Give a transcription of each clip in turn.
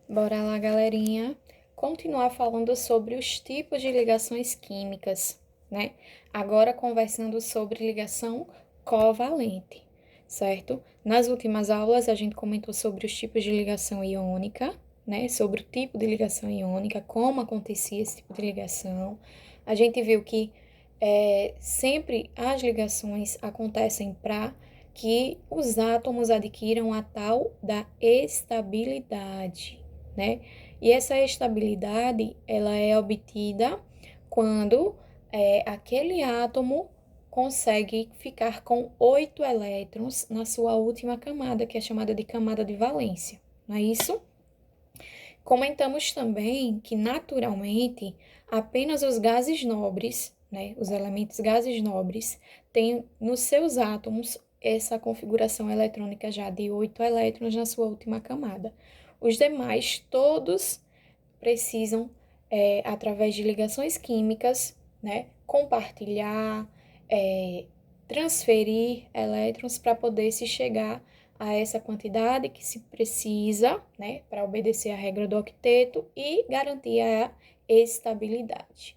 Bora lá, galerinha, continuar falando sobre os tipos de ligações químicas, né? Agora conversando sobre ligação covalente, certo? Nas últimas aulas a gente comentou sobre os tipos de ligação iônica, né? Sobre o tipo de ligação iônica, como acontecia esse tipo de ligação. A gente viu que sempre as ligações acontecem para que os átomos adquiram a tal da estabilidade, né? E essa estabilidade, ela é obtida quando aquele átomo consegue ficar com 8 elétrons na sua última camada, que é chamada de camada de valência, não é isso? Comentamos também que, naturalmente, apenas os gases nobres, né, os elementos gases nobres, têm nos seus átomos essa configuração eletrônica já de 8 elétrons na sua última camada. Os demais, todos precisam, através de ligações químicas, né, compartilhar, transferir elétrons para poder se chegar a essa quantidade que se precisa, né, para obedecer à regra do octeto e garantir a estabilidade.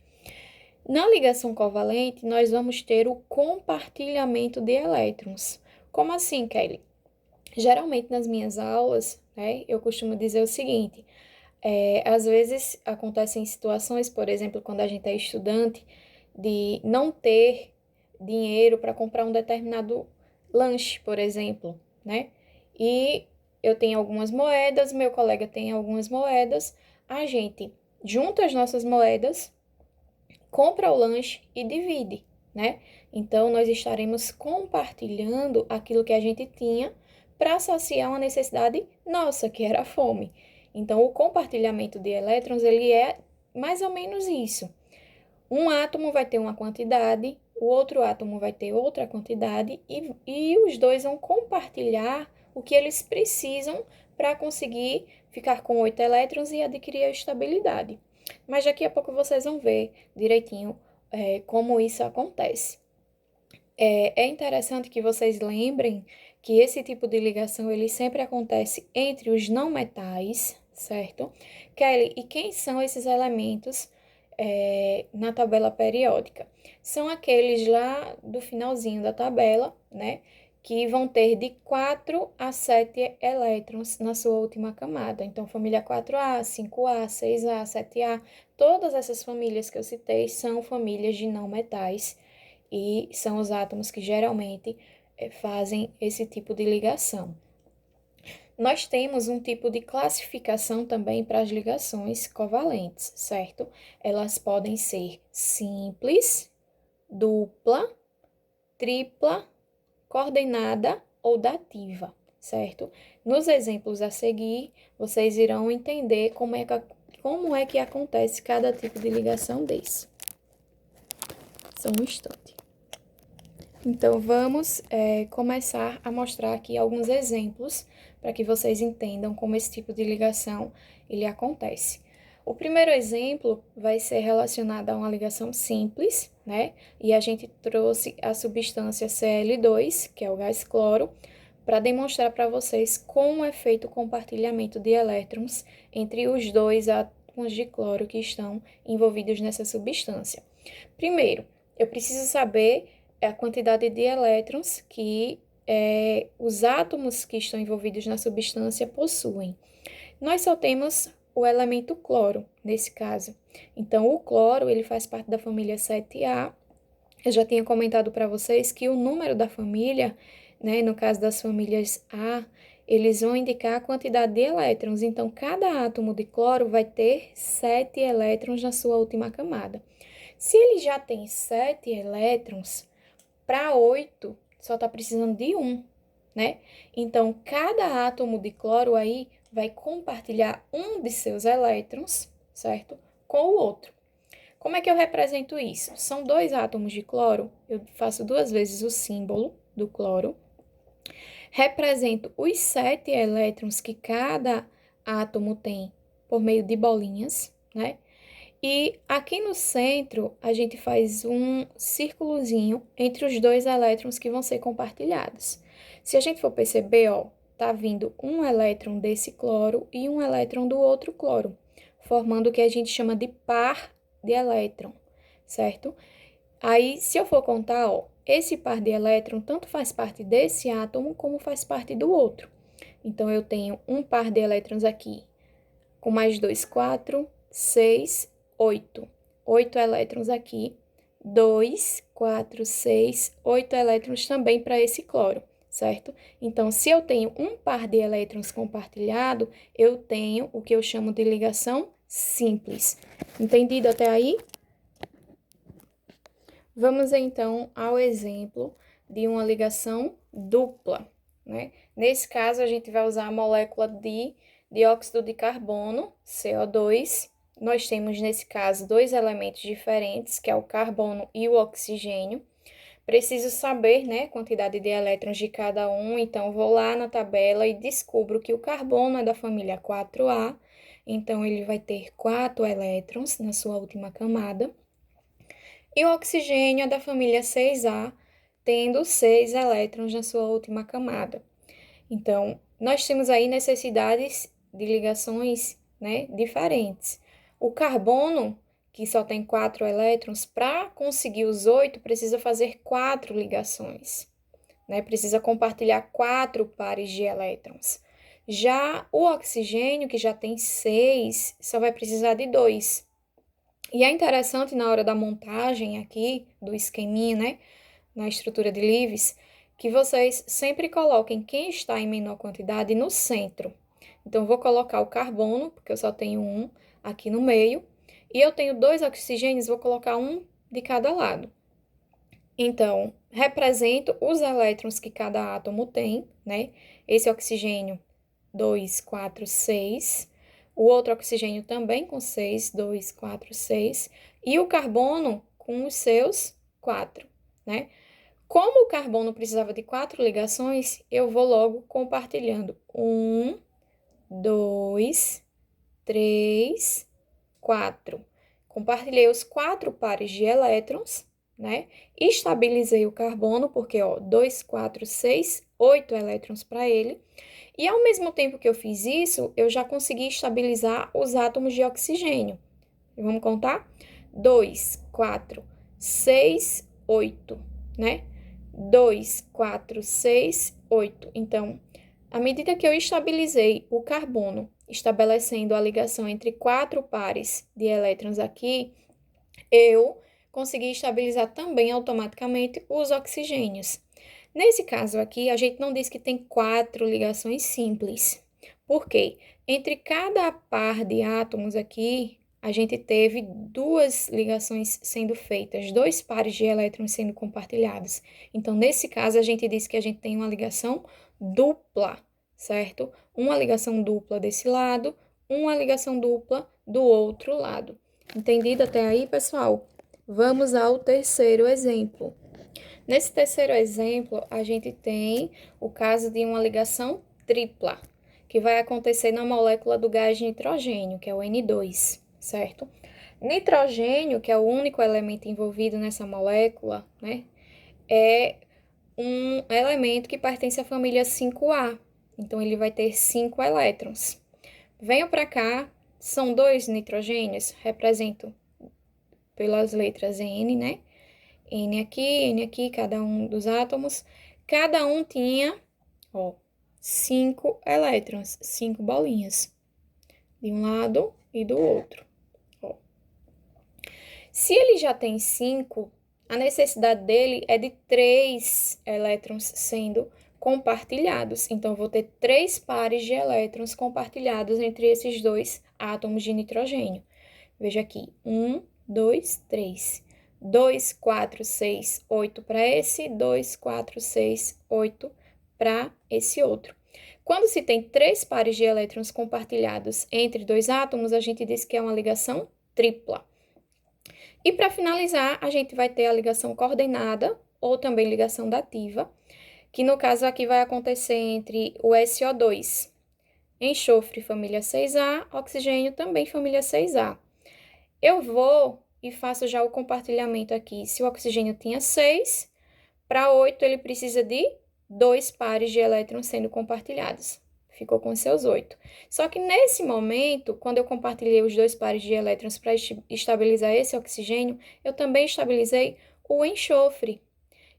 Na ligação covalente, nós vamos ter o compartilhamento de elétrons. Como assim, Kelly? Geralmente nas minhas aulas, né, eu costumo dizer o seguinte: às vezes acontecem situações, por exemplo, quando a gente é estudante, de não ter dinheiro para comprar um determinado lanche, por exemplo, né? E eu tenho algumas moedas, meu colega tem algumas moedas, a gente junta as nossas moedas, compra o lanche e divide, né? Então, nós estaremos compartilhando aquilo que a gente tinha para saciar uma necessidade nossa, que era a fome. Então, o compartilhamento de elétrons, ele é mais ou menos isso. Um átomo vai ter uma quantidade, o outro átomo vai ter outra quantidade e os dois vão compartilhar o que eles precisam para conseguir ficar com 8 elétrons e adquirir a estabilidade. Mas daqui a pouco vocês vão ver direitinho como isso acontece. É interessante que vocês lembrem que esse tipo de ligação ele sempre acontece entre os não metais, certo? Kelly, e quem são esses elementos na tabela periódica? São aqueles lá do finalzinho da tabela, né? Que vão ter de 4 a 7 elétrons na sua última camada. Então, família 4A, 5A, 6A, 7A, todas essas famílias que eu citei são famílias de não metais e são os átomos que geralmente fazem esse tipo de ligação. Nós temos um tipo de classificação também para as ligações covalentes, certo? Elas podem ser simples, dupla, tripla, coordenada ou dativa, certo? Nos exemplos a seguir, vocês irão entender como é que acontece cada tipo de ligação desse. Só um instante. Então, vamos começar a mostrar aqui alguns exemplos para que vocês entendam como esse tipo de ligação ele acontece. O primeiro exemplo vai ser relacionado a uma ligação simples, né? E a gente trouxe a substância Cl2, que é o gás cloro, para demonstrar para vocês como é feito o compartilhamento de elétrons entre os dois átomos de cloro que estão envolvidos nessa substância. Primeiro, eu preciso saber a quantidade de elétrons que os átomos que estão envolvidos na substância possuem. Nós só temos o elemento cloro, nesse caso. Então, o cloro, ele faz parte da família 7A. Eu já tinha comentado para vocês que o número da família, né, no caso das famílias A, eles vão indicar a quantidade de elétrons. Então, cada átomo de cloro vai ter 7 elétrons na sua última camada. Se ele já tem 7 elétrons, para 8, só está precisando de 1, né? Então, cada átomo de cloro aí vai compartilhar um de seus elétrons, certo? Com o outro. Como é que eu represento isso? São 2 átomos de cloro, eu faço 2 vezes o símbolo do cloro. Represento os 7 elétrons que cada átomo tem por meio de bolinhas, né? E aqui no centro, a gente faz um círculozinho entre os 2 elétrons que vão ser compartilhados. Se a gente for perceber, ó, tá vindo um elétron desse cloro e um elétron do outro cloro, formando o que a gente chama de par de elétron, certo? Aí, se eu for contar, ó, esse par de elétron tanto faz parte desse átomo como faz parte do outro. Então, eu tenho um par de elétrons aqui, com mais 2, 4, 6, 8. 8 elétrons aqui, 2, 4, 6, 8 elétrons também para esse cloro, certo? Então, se eu tenho um par de elétrons compartilhado, eu tenho o que eu chamo de ligação simples. Entendido até aí? Vamos, então, ao exemplo de uma ligação dupla, né? Nesse caso, a gente vai usar a molécula de dióxido de carbono, CO2. Nós temos, nesse caso, dois elementos diferentes, que é o carbono e o oxigênio. Preciso saber, né, a quantidade de elétrons de cada um, então vou lá na tabela e descubro que o carbono é da família 4A, então ele vai ter 4 elétrons na sua última camada. E o oxigênio é da família 6A, tendo 6 elétrons na sua última camada. Então, nós temos aí necessidades de ligações, né, diferentes. O carbono, que só tem 4 elétrons, para conseguir os 8, precisa fazer 4 ligações, né? Precisa compartilhar 4 pares de elétrons. Já o oxigênio, que já tem 6, só vai precisar de 2. E é interessante na hora da montagem aqui, do esqueminha, né, na estrutura de Lewis, que vocês sempre coloquem quem está em menor quantidade no centro. Então, vou colocar o carbono, porque eu só tenho um aqui no meio, e eu tenho 2 oxigênios, vou colocar um de cada lado. Então, represento os elétrons que cada átomo tem, né? Esse oxigênio, 2, 4, 6. O outro oxigênio também com 6, 2, 4, 6. E o carbono com os seus 4, né? Como o carbono precisava de 4 ligações, eu vou logo compartilhando. 1, 2, 3, 4. Compartilhei os 4 pares de elétrons, né? Estabilizei o carbono, porque, ó, 2, 4, 6, 8 elétrons para ele. E ao mesmo tempo que eu fiz isso, eu já consegui estabilizar os átomos de oxigênio. Vamos contar? 2, 4, 6, 8, né? 2, 4, 6, 8. Então, à medida que eu estabilizei o carbono, estabelecendo a ligação entre 4 pares de elétrons aqui, eu consegui estabilizar também automaticamente os oxigênios. Nesse caso aqui, a gente não diz que tem 4 ligações simples. Por quê? Entre cada par de átomos aqui, a gente teve 2 ligações sendo feitas, 2 pares de elétrons sendo compartilhados. Então, nesse caso, a gente diz que a gente tem uma ligação dupla, certo? Uma ligação dupla desse lado, uma ligação dupla do outro lado. Entendido até aí, pessoal? Vamos ao terceiro exemplo. Nesse terceiro exemplo, a gente tem o caso de uma ligação tripla, que vai acontecer na molécula do gás nitrogênio, que é o N2, certo? Nitrogênio, que é o único elemento envolvido nessa molécula, né, é um elemento que pertence à família 5A. Então, ele vai ter 5 elétrons. Venham para cá, são 2 nitrogênios, represento pelas letras N, né? N aqui, cada um dos átomos. Cada um tinha, ó, 5 elétrons, 5 bolinhas, de um lado e do outro. Ó. Se ele já tem 5, a necessidade dele é de 3 elétrons sendo compartilhados. Então, eu vou ter 3 pares de elétrons compartilhados entre esses 2 átomos de nitrogênio. Veja aqui, 1, 2, 3. 2, 4, 6, 8 para esse, 2, 4, 6, 8 para esse outro. Quando se tem 3 pares de elétrons compartilhados entre 2 átomos, a gente diz que é uma ligação tripla. E para finalizar, a gente vai ter a ligação coordenada, ou também ligação dativa, que no caso aqui vai acontecer entre o SO2, enxofre família 6A, oxigênio também família 6A. Eu vou e faço já o compartilhamento aqui. Se o oxigênio tinha 6, para 8 ele precisa de 2 pares de elétrons sendo compartilhados. Ficou com seus 8. Só que nesse momento, quando eu compartilhei os 2 pares de elétrons para estabilizar esse oxigênio, eu também estabilizei o enxofre.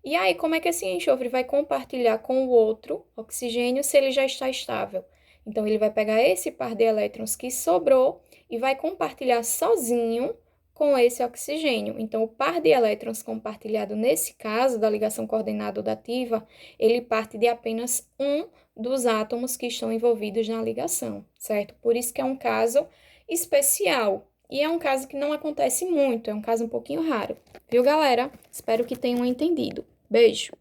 E aí, como é que esse enxofre vai compartilhar com o outro oxigênio se ele já está estável? Então, ele vai pegar esse par de elétrons que sobrou e vai compartilhar sozinho com esse oxigênio. Então, o par de elétrons compartilhado nesse caso da ligação coordenada odativa, ele parte de apenas um dos átomos que estão envolvidos na ligação, certo? Por isso que é um caso especial. E é um caso que não acontece muito, é um caso um pouquinho raro. Viu, galera? Espero que tenham entendido. Beijo!